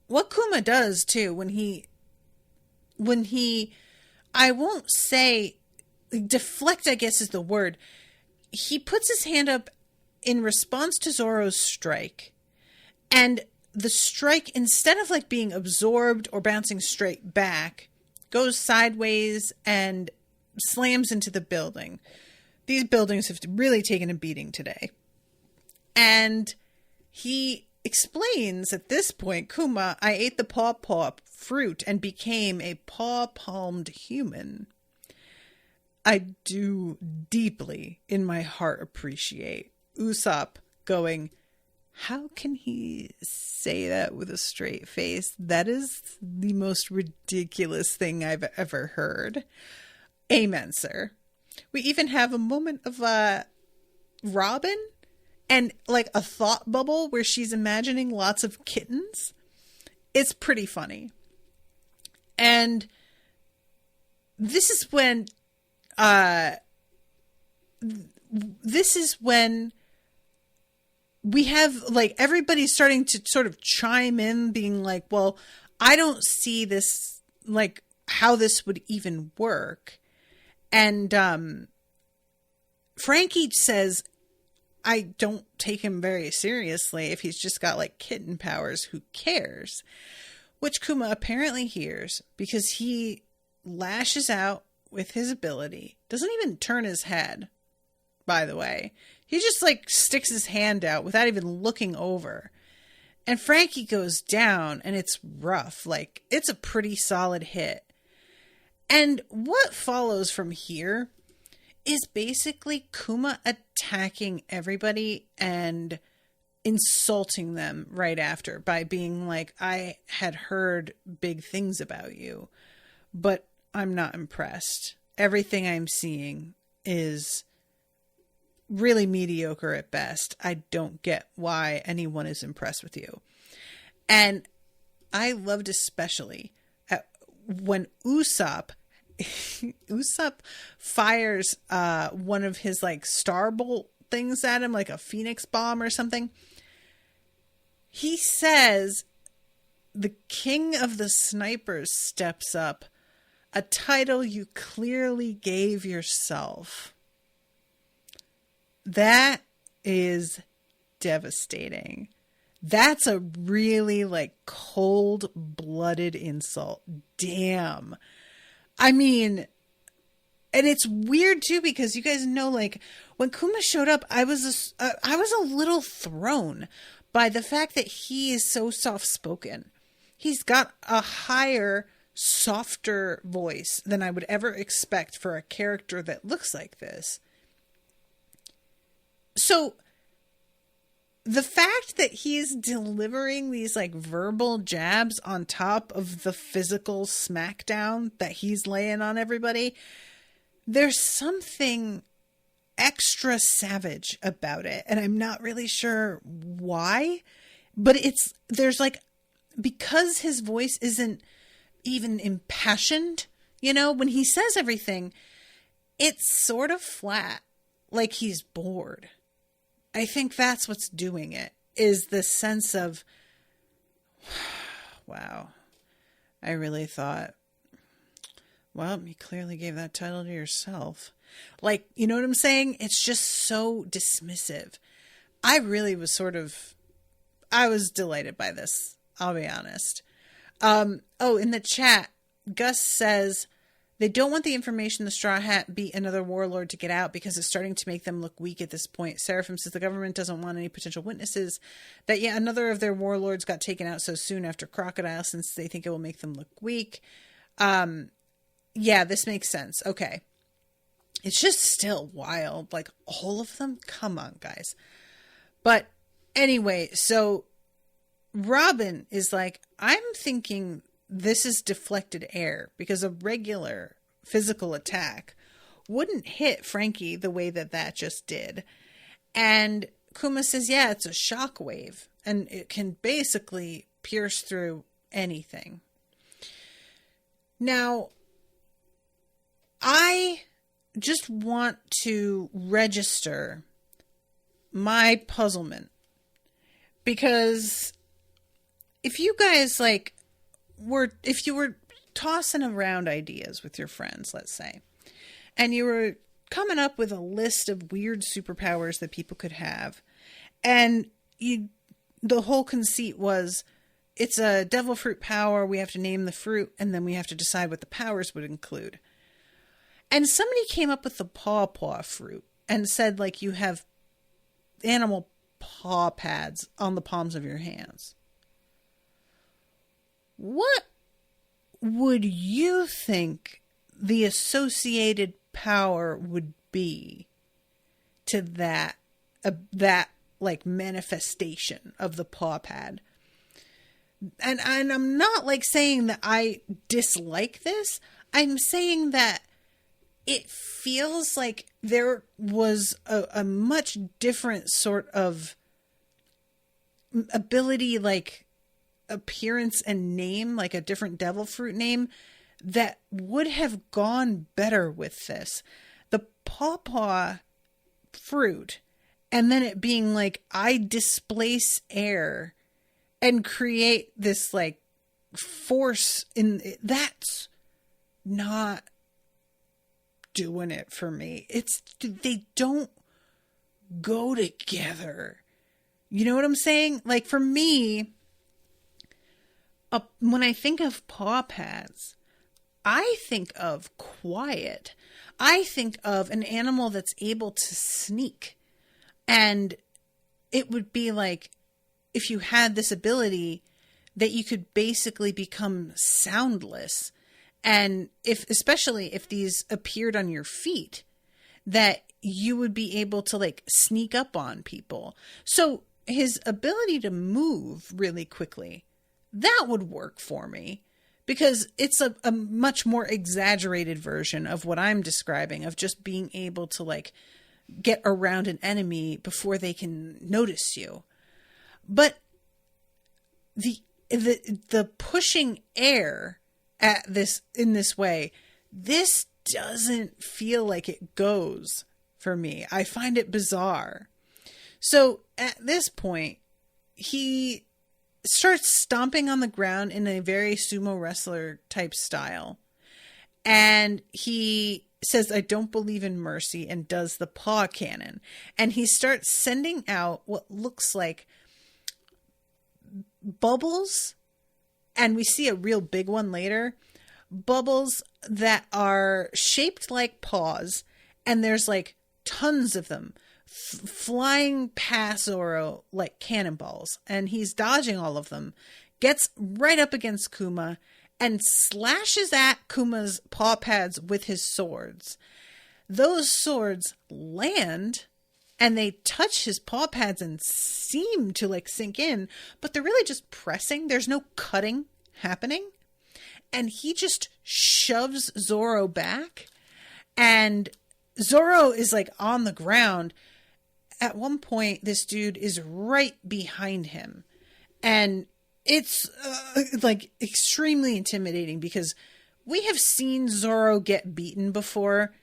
B: what Kuma does too when he I won't say deflect, I guess is the word. He puts his hand up in response to Zoro's strike, and the strike, instead of like being absorbed or bouncing straight back, goes sideways and slams into the building. These buildings have really taken a beating today. And he explains at this point, Kuma, I ate the paw fruit and became a paw-palmed human. I do deeply in my heart appreciate Usopp going, how can he say that with a straight face? That is the most ridiculous thing I've ever heard. Amen, sir. We even have a moment of Robin and like a thought bubble where she's imagining lots of kittens. It's pretty funny. And this is when we have like everybody starting to sort of chime in, being like, well, I don't see this, like how this would even work. And Frankie says, I don't take him very seriously if he's just got like kitten powers. Who cares? Which Kuma apparently hears because he lashes out with his ability. Doesn't even turn his head, by the way. He just like sticks his hand out without even looking over. And Frankie goes down, and it's rough. Like, it's a pretty solid hit. And what follows from here is basically Kuma attacking everybody and insulting them right after by being like, I had heard big things about you, but I'm not impressed. Everything I'm seeing is really mediocre at best. I don't get why anyone is impressed with you. And I loved especially when Usopp fires one of his like starbolt things at him, like a phoenix bomb or something. He says, the king of the snipers steps up, a title you clearly gave yourself. That is devastating. That's a really like cold-blooded insult. Damn. I mean, And it's weird too, because you guys know, like, when Kuma showed up, I was a little thrown by the fact that he is so soft-spoken. He's got a higher, softer voice than I would ever expect for a character that looks like this. So the fact that he's delivering these like verbal jabs on top of the physical smackdown that he's laying on everybody, there's something extra savage about it. And I'm not really sure why, but there's like, because his voice isn't even impassioned, you know, when he says everything, it's sort of flat, like he's bored. I think that's what's doing it, is the sense of, wow, I really thought, well, you clearly gave that title to yourself. Like, you know what I'm saying? It's just so dismissive. I really was I was delighted by this. I'll be honest. In the chat, Gus says they don't want the information the Straw Hat beat another warlord to get out because it's starting to make them look weak at this point. Seraphim says the government doesn't want any potential witnesses that yet another of their warlords got taken out so soon after Crocodile, since they think it will make them look weak. Yeah, this makes sense. Okay. It's just still wild. Like, all of them? Come on, guys. But anyway, so Robin is like, I'm thinking this is deflected air, because a regular physical attack wouldn't hit Frankie the way that just did. And Kuma says, yeah, it's a shockwave, and it can basically pierce through anything. Now, I just want to register my puzzlement, because if you guys if you were tossing around ideas with your friends, let's say, and you were coming up with a list of weird superpowers that people could have, and the whole conceit was, it's a devil fruit power, we have to name the fruit, and then we have to decide what the powers would include. And somebody came up with the paw fruit and said, like, you have animal paw pads on the palms of your hands. What would you think the associated power would be to that like manifestation of the paw pad? And I'm not like saying that I dislike this. I'm saying that it feels like there was a much different sort of ability, like appearance and name, like a different devil fruit name, that would have gone better with this. The pawpaw fruit, and then it being like, I displace air and create this like force that's not doing it for me. They don't go together. You know what I'm saying? Like, for me, when I think of paw pads, I think of quiet. I think of an animal that's able to sneak. And it would be like, if you had this ability, that you could basically become soundless. And especially if these appeared on your feet, that you would be able to like sneak up on people. So his ability to move really quickly, that would work for me, because it's a much more exaggerated version of what I'm describing, of just being able to like get around an enemy before they can notice you. But the pushing air at this in this way, this doesn't feel like it goes for me. I find it bizarre. So at this point, he starts stomping on the ground in a very sumo wrestler type style. And he says, I don't believe in mercy, and does the paw cannon. And he starts sending out what looks like bubbles. And we see a real big one later. bubbles that are shaped like paws, and there's like tons of them flying past Zoro like cannonballs, and he's dodging all of them, gets right up against Kuma and slashes at Kuma's paw pads with his swords. Those swords land and they touch his paw pads and seem to like sink in, but they're really just pressing. There's no cutting happening. And he just shoves Zoro back, and Zoro is like on the ground. At one point, this dude is right behind him, and it's like extremely intimidating because we have seen Zoro get beaten before,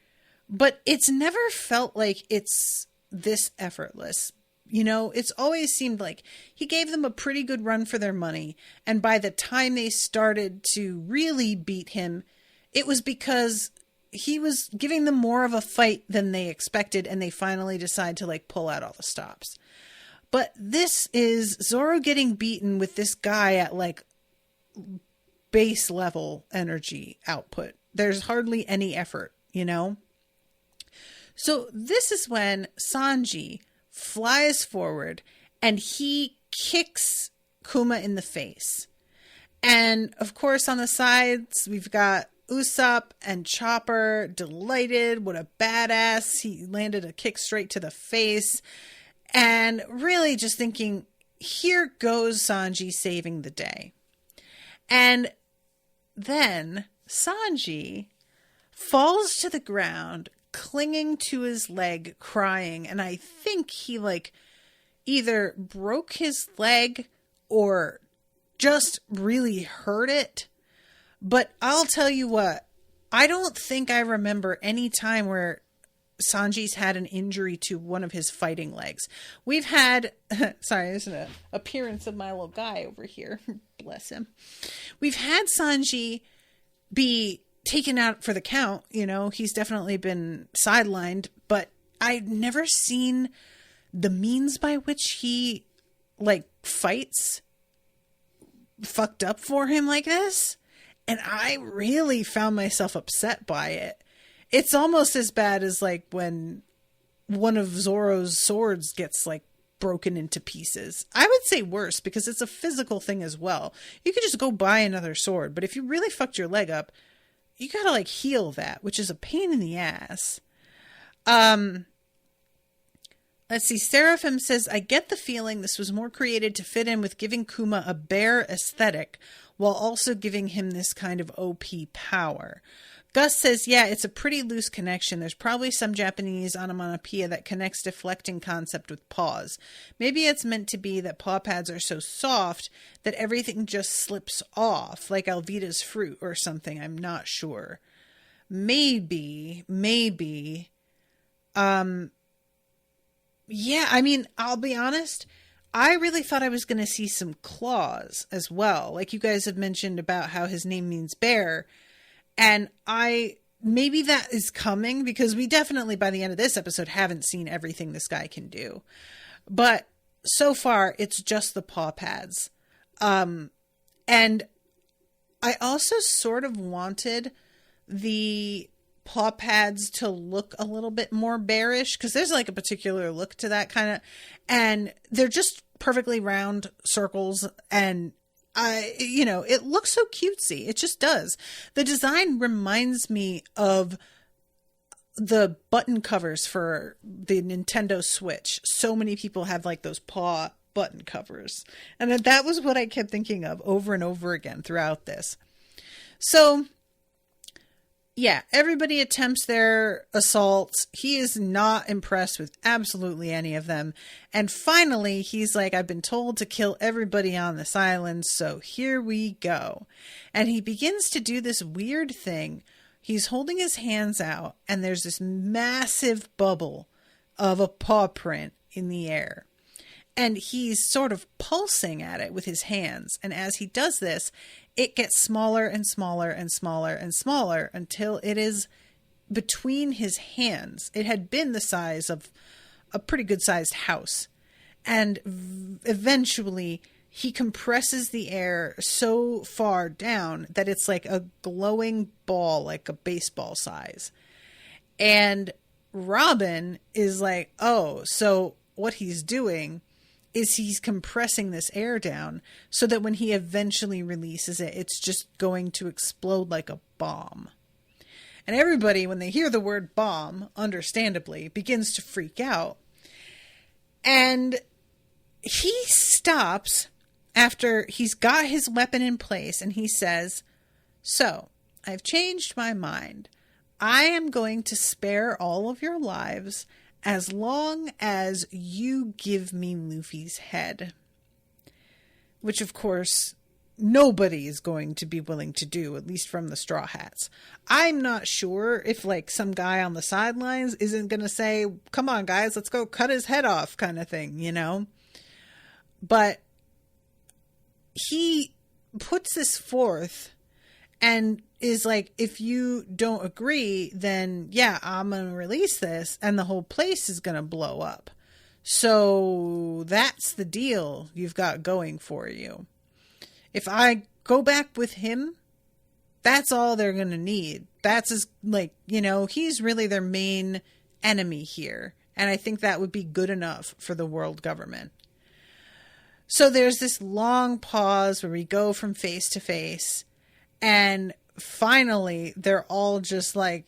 B: but it's never felt like it's this effortless. You know, it's always seemed like he gave them a pretty good run for their money. And by the time they started to really beat him, it was because he was giving them more of a fight than they expected. And they finally decide to like pull out all the stops. But this is Zoro getting beaten with this guy at like base level energy output. There's hardly any effort, you know? So this is when Sanji flies forward and he kicks Kuma in the face. And of course on the sides we've got Usopp and Chopper delighted. What a badass. He landed a kick straight to the face. And really just thinking, here goes Sanji saving the day. And then Sanji falls to the ground, clinging to his leg, crying. And I think he like either broke his leg or just really hurt it. But I'll tell you what, I don't think I remember any time where Sanji's had an injury to one of his fighting legs. We've had, sorry, there's an appearance of my little guy over here. Bless him. We've had Sanji be taken out for the count. You know, he's definitely been sidelined, but I've never seen the means by which he like fights fucked up for him like this. And I really found myself upset by it. It's almost as bad as like when one of Zoro's swords gets like broken into pieces. I would say worse because it's a physical thing as well. You could just go buy another sword, but if you really fucked your leg up, you gotta like heal that, which is a pain in the ass. Let's see. Seraphim says, I get the feeling this was more created to fit in with giving Kuma a bear aesthetic while also giving him this kind of OP power. Gus says, yeah, it's a pretty loose connection. There's probably some Japanese onomatopoeia that connects deflecting concept with paws. Maybe it's meant to be that paw pads are so soft that everything just slips off, like Alvida's fruit or something. I'm not sure. Maybe. Yeah, I mean, I'll be honest. I really thought I was going to see some claws as well. Like you guys have mentioned about how his name means bear. And maybe that is coming because we definitely by the end of this episode haven't seen everything this guy can do. But so far it's just the paw pads. And I also sort of wanted the paw pads to look a little bit more bearish because there's like a particular look to that kind of, and they're just perfectly round circles and it looks so cutesy. It just does. The design reminds me of the button covers for the Nintendo Switch. So many people have like those paw button covers. And that was what I kept thinking of over and over again throughout this. So, yeah, everybody attempts their assaults. He is not impressed with absolutely any of them. And finally, he's like, I've been told to kill everybody on this island, so here we go. And he begins to do this weird thing. He's holding his hands out, and there's this massive bubble of a paw print in the air. And he's sort of pulsing at it with his hands. And as he does this, it gets smaller and smaller and smaller and smaller until it is between his hands. It had been the size of a pretty good sized house. And eventually he compresses the air so far down that it's like a glowing ball, like a baseball size. And Robin is like, oh, so what he's doing is he's compressing this air down so that when he eventually releases it, it's just going to explode like a bomb. And everybody, when they hear the word bomb, understandably, begins to freak out. And he stops after he's got his weapon in place, and he says, so, I've changed my mind. I am going to spare all of your lives as long as you give me Luffy's head. Which, of course, nobody is going to be willing to do, at least from the Straw Hats. I'm not sure if, like, some guy on the sidelines isn't going to say, come on, guys, let's go cut his head off, kind of thing, you know? But he puts this forth and is like, if you don't agree, then yeah, I'm going to release this and the whole place is going to blow up. So that's the deal you've got going for you. If I go back with him, that's all they're going to need. That's his, like, you know, he's really their main enemy here. And I think that would be good enough for the world government. So there's this long pause where we go from face to face, and finally they're all just like,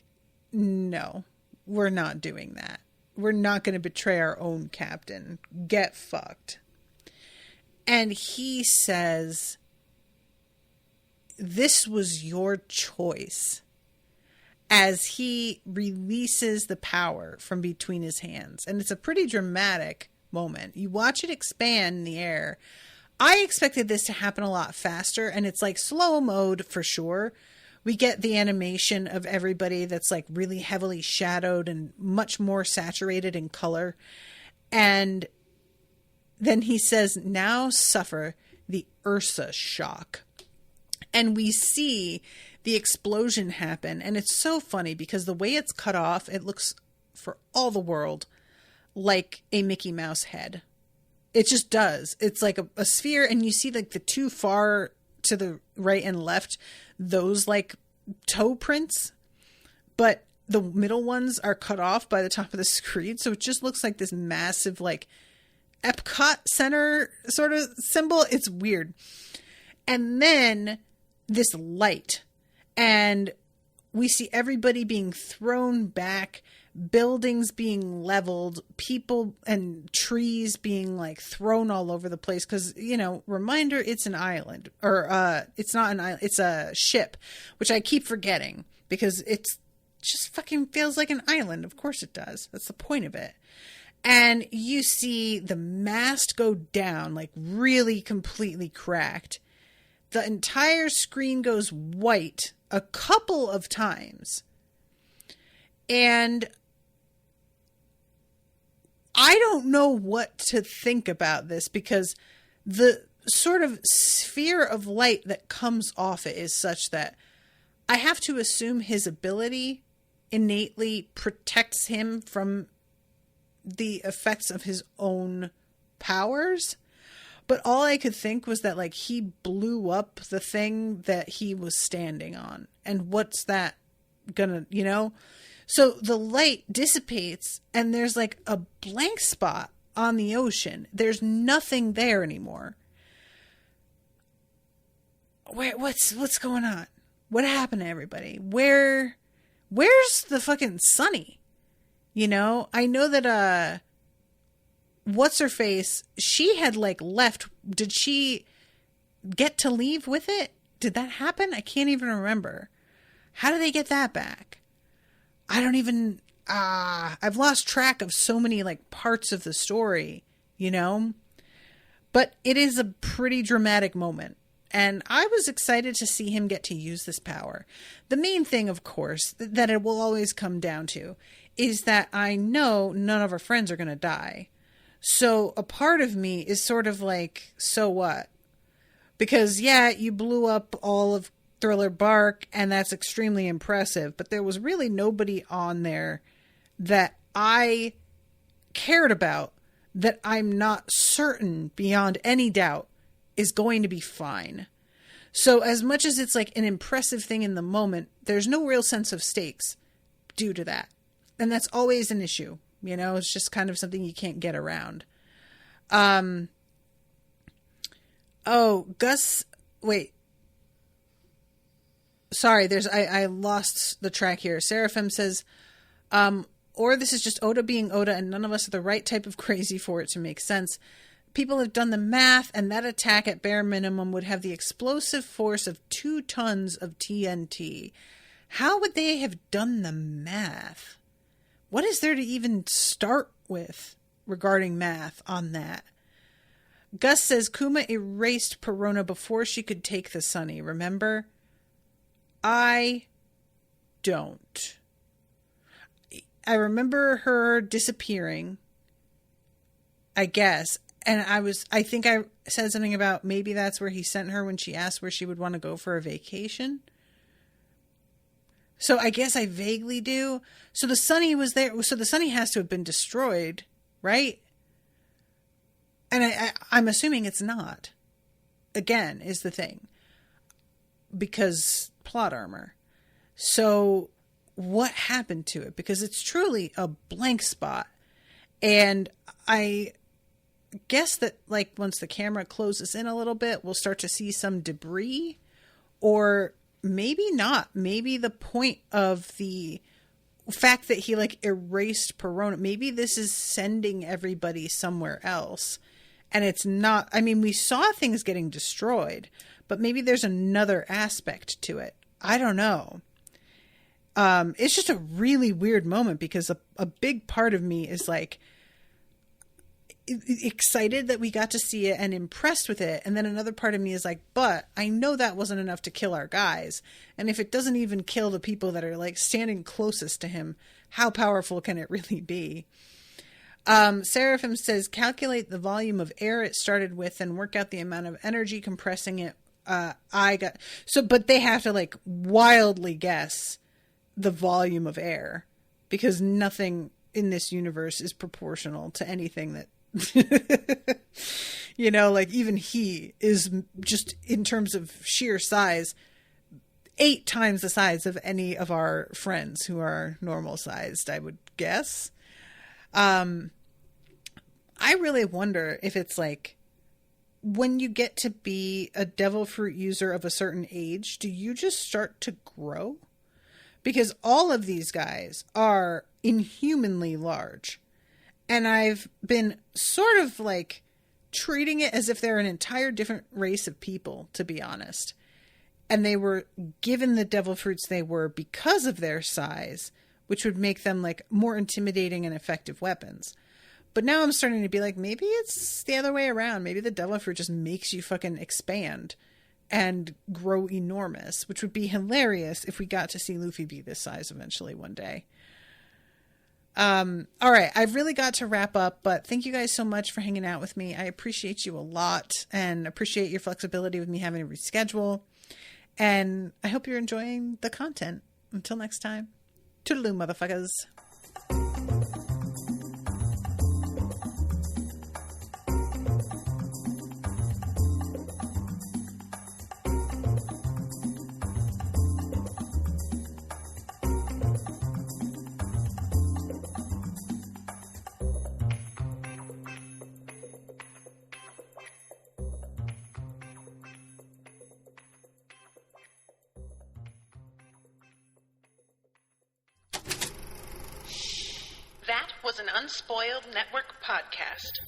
B: no, we're not doing that. We're not going to betray our own captain. Get fucked. And he says, this was your choice, as he releases the power from between his hands. And it's a pretty dramatic moment. You watch it expand in the air. I expected this to happen a lot faster, and it's like slow mode for sure. We get the animation of everybody that's like really heavily shadowed and much more saturated in color. And then he says, now suffer the Ursa shock. And we see the explosion happen. And it's so funny because the way it's cut off, it looks for all the world like a Mickey Mouse head. It just does. It's like a sphere, and you see like the two far to the right and left, those like toe prints, but the middle ones are cut off by the top of the screen. So it just looks like this massive like Epcot Center sort of symbol. It's weird. And then this light, and we see everybody being thrown back, buildings being leveled, people and trees being like thrown all over the place. Cause, you know, reminder, it's an island, or it's not an island, it's a ship, which I keep forgetting because it's just fucking feels like an island. Of course it does. That's the point of it. And you see the mast go down, like really completely cracked. The entire screen goes white a couple of times. And I don't know what to think about this, because the sort of sphere of light that comes off it is such that I have to assume his ability innately protects him from the effects of his own powers. But all I could think was that, like, he blew up the thing that he was standing on. And what's that gonna, you know? So the light dissipates, and there's like a blank spot on the ocean. There's nothing there anymore. What's going on? What happened to everybody? Where's the fucking Sunny? You know, I know that what's her face? She had like left. Did she get to leave with it? Did that happen? I can't even remember. How do they get that back? I don't even, I've lost track of so many like parts of the story, you know, but it is a pretty dramatic moment. And I was excited to see him get to use this power. The main thing, of course, that it will always come down to is that I know none of our friends are going to die. So a part of me is sort of like, so what? Because yeah, you blew up all of Thriller Bark, and that's extremely impressive, but there was really nobody on there that I cared about, that I'm not certain beyond any doubt is going to be fine. So as much as it's like an impressive thing in the moment, there's no real sense of stakes due to that. And that's always an issue. You know, it's just kind of something you can't get around. Wait. Sorry, I lost the track here. Seraphim says, or this is just Oda being Oda and none of us are the right type of crazy for it to make sense. People have done the math, and that attack at bare minimum would have the explosive force of 2 tons of TNT. How would they have done the math? What is there to even start with regarding math on that? Gus says Kuma erased Perona before she could take the Sunny, remember? I don't. I remember her disappearing, I guess. And I think I said something about maybe that's where he sent her when she asked where she would want to go for a vacation. So I guess I vaguely do. So the Sunny was there. So the Sunny has to have been destroyed, right? And I'm assuming it's not. Again, is the thing. Because plot armor. So what happened to it? Because it's truly a blank spot. And I guess that like once the camera closes in a little bit, we'll start to see some debris, or maybe not. Maybe the point of the fact that he like erased Perona, maybe this is sending everybody somewhere else. And it's not, I mean, we saw things getting destroyed, but maybe there's another aspect to it. I don't know. It's just a really weird moment because a big part of me is like excited that we got to see it and impressed with it. And then another part of me is like, but I know that wasn't enough to kill our guys. And if it doesn't even kill the people that are like standing closest to him, how powerful can it really be? Seraphim says, calculate the volume of air it started with and work out the amount of energy compressing it. But they have to like wildly guess the volume of air because nothing in this universe is proportional to anything that, you know, like even he is just in terms of sheer size, 8 times the size of any of our friends who are normal sized, I would guess. I really wonder if it's like when you get to be a devil fruit user of a certain age, do you just start to grow? Because all of these guys are inhumanly large. And I've been sort of like treating it as if they're an entire different race of people, to be honest. And they were given the devil fruits they were because of their size, which would make them like more intimidating and effective weapons. But now I'm starting to be like, maybe it's the other way around. Maybe the devil fruit just makes you fucking expand and grow enormous, which would be hilarious if we got to see Luffy be this size eventually one day. All right. I've really got to wrap up, but thank you guys so much for hanging out with me. I appreciate you a lot and appreciate your flexibility with me having to reschedule. And I hope you're enjoying the content. Until next time, toodaloo, motherfuckers.
A: That was an Unspoiled Network podcast.